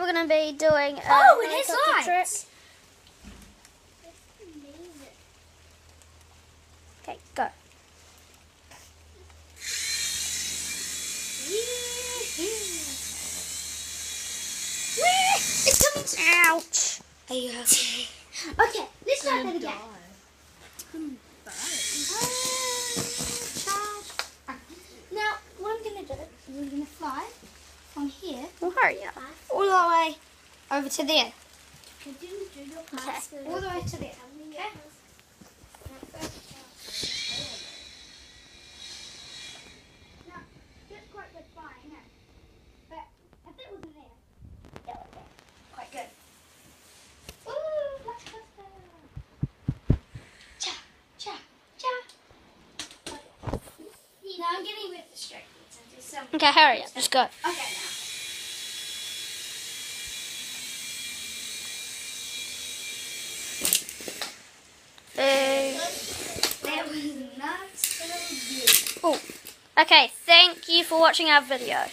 we're going to be doing a Oh, it has helicopter lights. Okay, go. It's coming to... Ouch. Are you okay? Okay, let's try that again. Now, what I'm going to do is I'm going to fly from here Well, hurry up. all the way over to there. Okay. All the way to there. Okay? Now, that's quite good flying, eh? But if that wasn't there, that would be quite good. Ooh, let's go. Cha, cha, cha. Okay. Now I'm getting a bit distracted. So there's some... Okay, hurry up. Just go. Okay, now. That was not so good. Oh. Okay, thank you for watching our video.